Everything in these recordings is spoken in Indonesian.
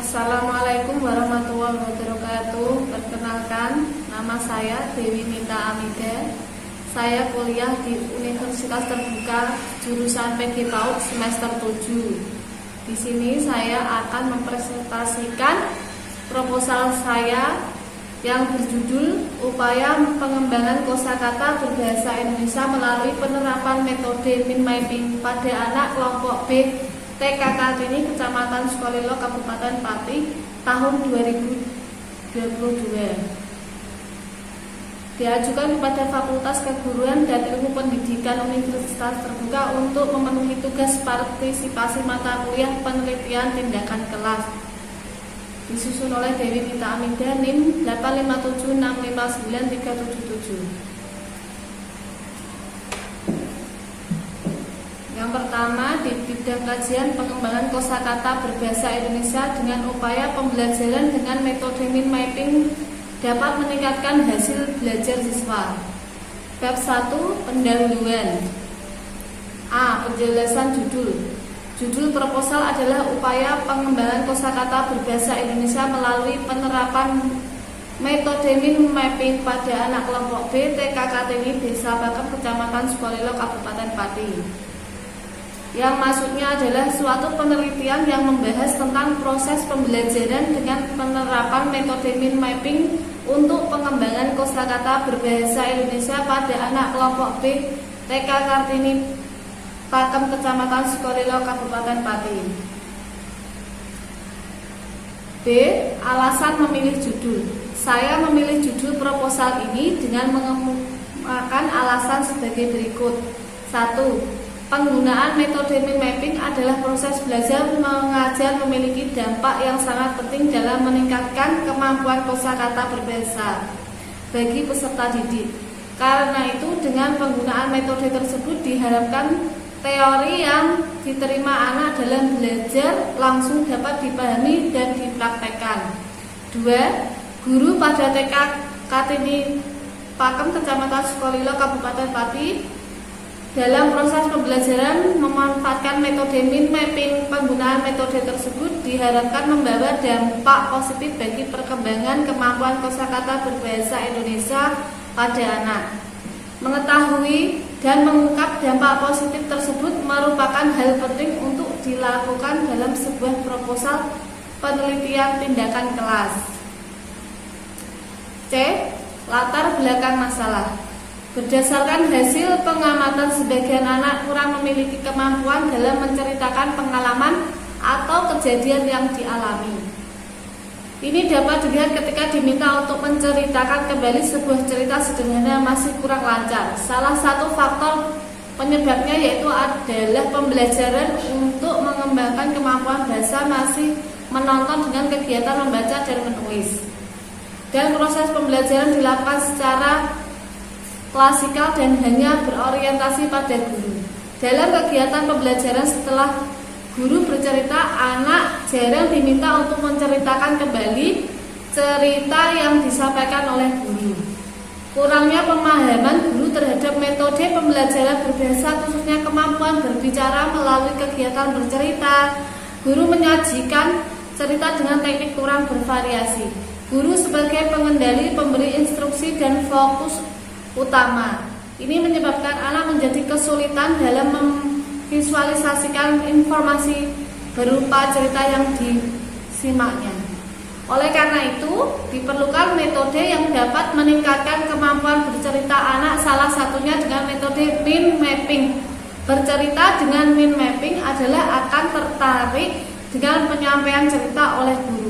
Assalamualaikum warahmatullahi wabarakatuh. Perkenalkan, nama saya Dewi Nita Amida. Saya kuliah di Universitas Terbuka jurusan PG PAUD semester 7. Di sini saya akan mempresentasikan proposal saya yang berjudul Upaya Pengembangan Kosakata Berbahasa Indonesia melalui penerapan metode mind mapping pada anak kelompok B TK Kartini, Kecamatan Sukolilo, Kabupaten Pati, tahun 2022. Diajukan kepada Fakultas Keguruan dan Ilmu Pendidikan Universitas Terbuka untuk memenuhi tugas partisipasi mata kuliah penelitian tindakan kelas. Disusun oleh Dewi Nita Amida, NIM 857659377. Yang pertama, di bidang kajian pengembangan kosakata berbahasa Indonesia dengan upaya pembelajaran dengan metode mind mapping dapat meningkatkan hasil belajar siswa. Bab 1, pendahuluan. A. Penjelasan judul. Judul proposal adalah upaya pengembangan kosakata berbahasa Indonesia melalui penerapan metode mind mapping pada anak kelompok B TK Kartini, Desa Bakem, Kecamatan Sukolilo, Kabupaten Pati. Yang maksudnya adalah suatu penelitian yang membahas tentang proses pembelajaran dengan penerapan metode mind mapping untuk pengembangan kosakata berbahasa Indonesia pada anak kelompok B TK Kartini, Bakem, Kecamatan Sukolilo, Kabupaten Pati. B. Alasan memilih judul. Saya memilih judul proposal ini dengan mengemukakan alasan sebagai berikut. 1. Penggunaan metode mind mapping adalah proses belajar mengajar memiliki dampak yang sangat penting dalam meningkatkan kemampuan kosakata berbahasa bagi peserta didik. Karena itu, dengan penggunaan metode tersebut diharapkan teori yang diterima anak dalam belajar langsung dapat dipahami dan dipraktekkan. 2. Guru pada TK Kartini Pakem, Kecamatan Sukolilo, Kabupaten Pati dalam proses pembelajaran memanfaatkan metode mind mapping. Penggunaan metode tersebut diharapkan membawa dampak positif bagi perkembangan kemampuan kosakata berbahasa Indonesia pada anak. Mengetahui dan mengungkap dampak positif tersebut merupakan hal penting untuk dilakukan dalam sebuah proposal penelitian tindakan kelas. C. Latar belakang masalah. Berdasarkan hasil pengamatan, sebagian anak kurang memiliki kemampuan dalam menceritakan pengalaman atau kejadian yang dialami. Ini dapat dilihat ketika diminta untuk menceritakan kembali sebuah cerita sederhana masih kurang lancar. Salah satu faktor penyebabnya yaitu adalah pembelajaran untuk mengembangkan kemampuan bahasa masih menonton dengan kegiatan membaca dan menulis. Dan proses pembelajaran dilakukan secara klasikal dan hanya berorientasi pada guru. Dalam kegiatan pembelajaran setelah guru bercerita, anak jarang diminta untuk menceritakan kembali cerita yang disampaikan oleh guru. Kurangnya pemahaman guru terhadap metode pembelajaran berbahasa, khususnya kemampuan berbicara melalui kegiatan bercerita. Guru menyajikan cerita dengan teknik kurang bervariasi. Guru sebagai pengendali, pemberi instruksi dan fokus utama. Ini menyebabkan anak menjadi kesulitan dalam memvisualisasikan informasi berupa cerita yang disimaknya. Oleh karena itu, diperlukan metode yang dapat meningkatkan kemampuan bercerita anak, salah satunya dengan metode mind mapping. Bercerita dengan mind mapping adalah akan tertarik dengan penyampaian cerita oleh guru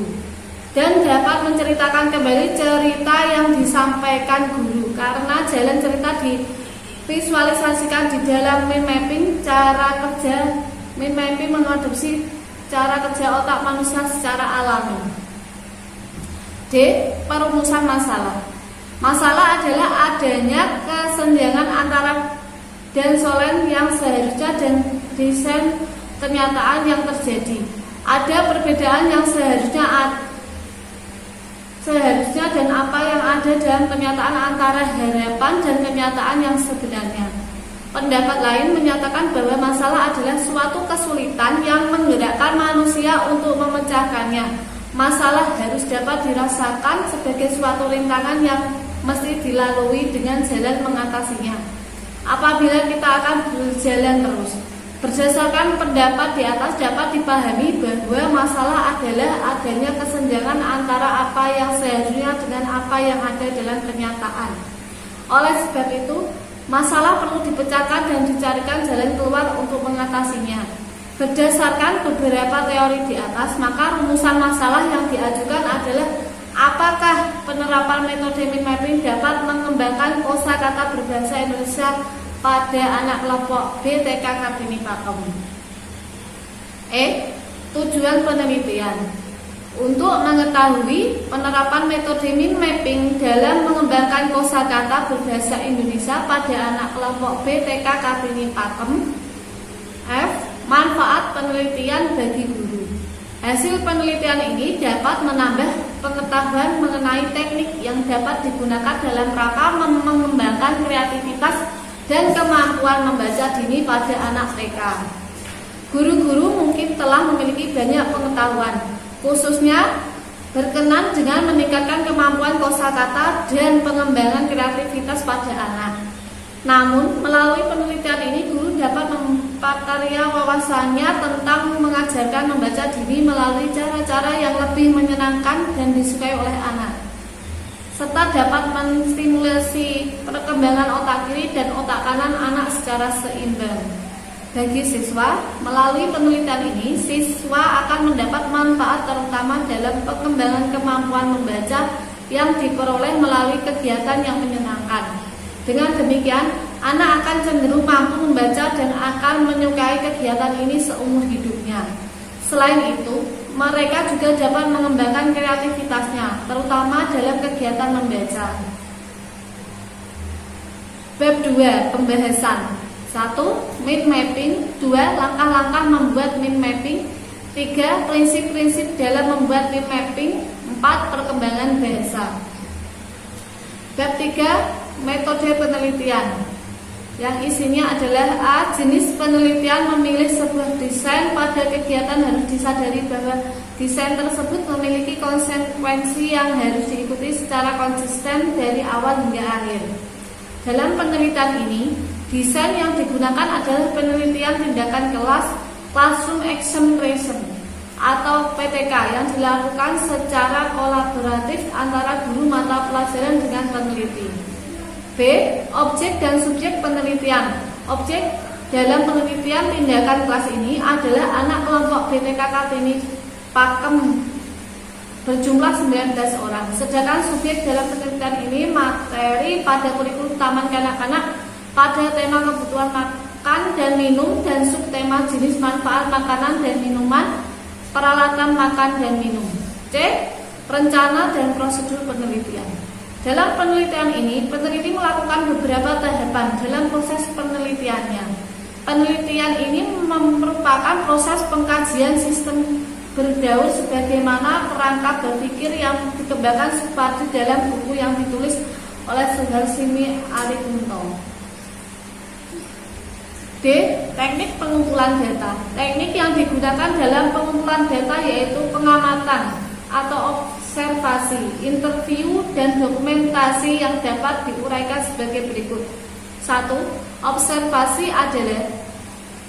dan dapat menceritakan kembali cerita yang disampaikan guru. Karena jalan cerita divisualisasikan di dalam mind mapping, cara kerja mind mapping mengadopsi cara kerja otak manusia secara alami. D. Perumusan masalah. Masalah adalah adanya kesenjangan antara dansolen yang seharusnya dan desain kenyataan yang terjadi. Ada perbedaan yang seharusnya dan apa yang ada dalam kenyataan antara harapan dan kenyataan yang sebenarnya. Pendapat lain menyatakan bahwa masalah adalah suatu kesulitan yang menggerakkan manusia untuk memecahkannya. Masalah harus dapat dirasakan sebagai suatu rintangan yang mesti dilalui dengan jalan mengatasinya. Apabila kita akan berjalan terus, berdasarkan pendapat di atas dapat dipahami bahwa masalah adalah adanya kesenjangan antara apa yang seharusnya dengan apa yang ada dalam kenyataan. Oleh sebab itu, masalah perlu dipecahkan dan dicarikan jalan keluar untuk mengatasinya. Berdasarkan beberapa teori di atas, maka rumusan masalah yang diajukan adalah apakah penerapan metode mind mapping dapat mengembangkan kosakata berbahasa Indonesia pada anak kelompok B TK Kartini Pakem. Tujuan penelitian. Untuk mengetahui penerapan metode mind mapping dalam mengembangkan kosakata berbahasa Indonesia pada anak kelompok B TK Kartini Pakem. Manfaat penelitian bagi guru. Hasil penelitian ini dapat menambah pengetahuan mengenai teknik yang dapat digunakan dalam rangka mengembangkan kreativitas dan kemampuan membaca dini pada anak TK. Guru-guru mungkin telah memiliki banyak pengetahuan, khususnya berkenan dengan meningkatkan kemampuan kosakata dan pengembangan kreativitas pada anak. Namun, melalui penelitian ini guru dapat memperkaya wawasannya tentang mengajarkan membaca dini melalui cara-cara yang lebih menyenangkan dan disukai oleh anak, serta dapat menstimulasi perkembangan otak kiri dan otak kanan anak secara seimbang. Bagi siswa, melalui penelitian ini, siswa akan mendapat manfaat terutama dalam pengembangan kemampuan membaca yang diperoleh melalui kegiatan yang menyenangkan. Dengan demikian, anak akan cenderung mampu membaca dan akan menyukai kegiatan ini seumur hidupnya. Selain itu, mereka juga dapat mengembangkan kreativitasnya, terutama dalam kegiatan membaca. Bab 2. Pembahasan. 1. Mind mapping. 2. Langkah-langkah membuat mind mapping. 3. Prinsip-prinsip dalam membuat mind mapping. 4. Perkembangan bahasa. Bab 3. Metode penelitian, yang isinya adalah A. Jenis penelitian memilih sebuah desain. Pada kegiatan harus disadari bahwa desain tersebut memiliki konsekuensi yang harus diikuti secara konsisten dari awal hingga akhir. Dalam penelitian ini, desain yang digunakan adalah penelitian tindakan kelas Classroom Examination atau PTK yang dilakukan secara kolaboratif antara guru mata pelajaran dengan peneliti. B. Objek dan subjek penelitian. Objek dalam penelitian tindakan kelas ini adalah anak kelompok BTK Kartini Pakem berjumlah 19 orang. Sedangkan subjek dalam penelitian ini materi pada kurikulum taman kanak-kanak pada tema kebutuhan makan dan minum dan subtema jenis manfaat makanan dan minuman, peralatan makan dan minum. C. Rencana dan prosedur penelitian. Dalam penelitian ini, peneliti melakukan beberapa tahapan dalam proses penelitiannya. Penelitian ini merupakan proses pengkajian sistem berdaur sebagaimana kerangka berpikir yang dikembangkan seperti dalam buku yang ditulis oleh Suharsini Arikunto. D. Teknik pengumpulan data. Teknik yang digunakan dalam pengumpulan data yaitu pengamatan atau observasi, interview, dan dokumentasi yang dapat diuraikan sebagai berikut. 1. Observasi adalah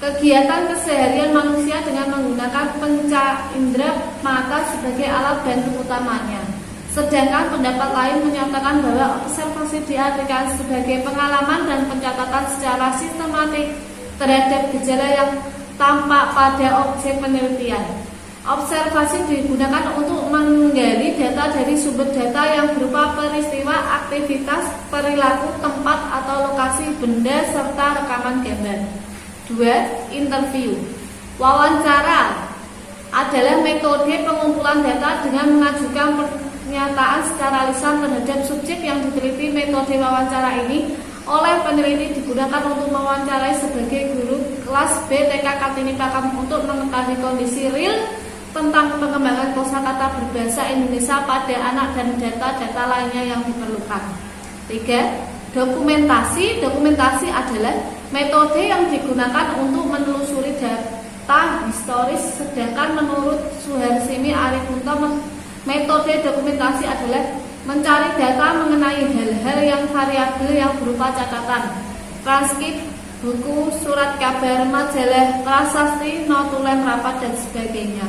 kegiatan keseharian manusia dengan menggunakan panca indera mata sebagai alat bantu utamanya. Sedangkan pendapat lain menyatakan bahwa observasi diartikan sebagai pengalaman dan pencatatan secara sistematik terhadap gejala yang tampak pada objek penelitian. Observasi digunakan untuk menggali data dari sumber data yang berupa peristiwa, aktivitas, perilaku, tempat atau lokasi benda serta rekaman gambar. 2. Interview. Wawancara adalah metode pengumpulan data dengan mengajukan pernyataan secara lisan terhadap subjek yang diteliti. Metode wawancara ini oleh peneliti digunakan untuk mewawancarai sebagai guru kelas B TK Kartini Pakem untuk mengetahui kondisi real tentang pengembangan kosakata berbahasa Indonesia pada anak dan data-data lainnya yang diperlukan. 3. Dokumentasi. Dokumentasi adalah metode yang digunakan untuk menelusuri data historis, sedangkan menurut Suharsini Arikunto Metode dokumentasi adalah mencari data mengenai hal-hal yang variabel yang berupa catatan, transkrip, buku, surat kabar, majalah, prasasti, notulen rapat, dan sebagainya.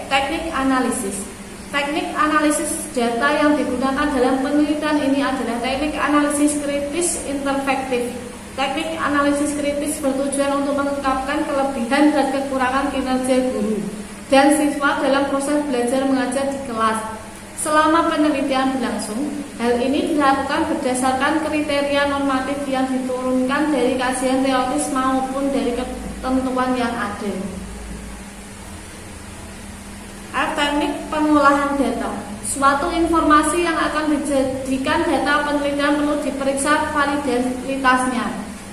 Teknik analisis. Teknik analisis data yang digunakan dalam penelitian ini adalah teknik analisis kritis interfektif. Teknik analisis kritis bertujuan untuk mengungkapkan kelebihan dan kekurangan kinerja guru dan siswa dalam proses belajar mengajar di kelas. Selama penelitian berlangsung, hal ini dilakukan berdasarkan kriteria normatif yang diturunkan dari kajian teoritis maupun dari ketentuan yang ada. Teknik pengolahan data. Suatu informasi yang akan dijadikan data penelitian perlu diperiksa validitasnya,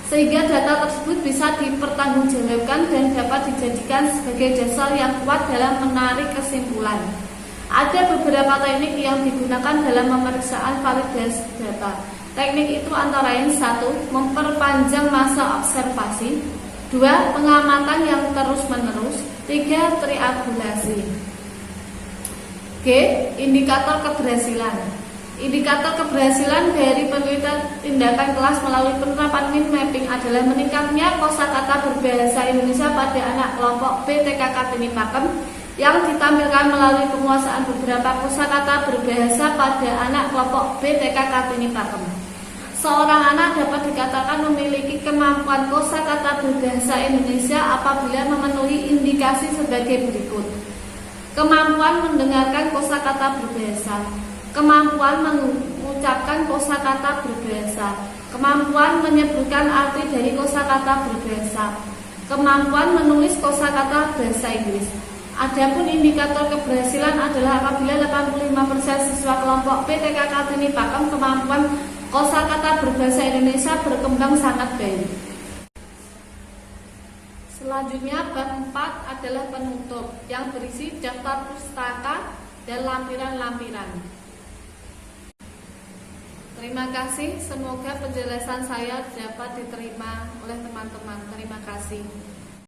sehingga data tersebut bisa dipertanggungjawabkan dan dapat dijadikan sebagai dasar yang kuat dalam menarik kesimpulan. Ada beberapa teknik yang digunakan dalam pemeriksaan validasi data. Teknik itu antara lain: 1. Memperpanjang masa observasi. 2. Pengamatan yang terus-menerus. 3. Triangulasi. G. Indikator keberhasilan. Indikator keberhasilan dari penelitian tindakan kelas melalui penerapan mind mapping adalah meningkatnya kosakata berbahasa Indonesia pada anak kelompok B TK Kartini Pakem yang ditampilkan melalui penguasaan beberapa kosakata berbahasa pada anak kelompok B TK Kartini Pakem. Seorang anak dapat dikatakan memiliki kemampuan kosakata berbahasa Indonesia apabila memenuhi indikasi sebagai berikut: kemampuan mendengarkan kosakata berbahasa, kemampuan mengucapkan kosakata berbahasa, kemampuan menyebutkan arti dari kosakata berbahasa, kemampuan menulis kosakata bahasa Inggris. Adapun indikator keberhasilan adalah apabila 85% siswa kelompok B TK Kartini Pakem kemampuan kosakata berbahasa Indonesia berkembang sangat baik. Selanjutnya bab 4 adalah penutup yang berisi daftar pustaka dan lampiran-lampiran. Terima kasih, semoga penjelasan saya dapat diterima oleh teman-teman. Terima kasih.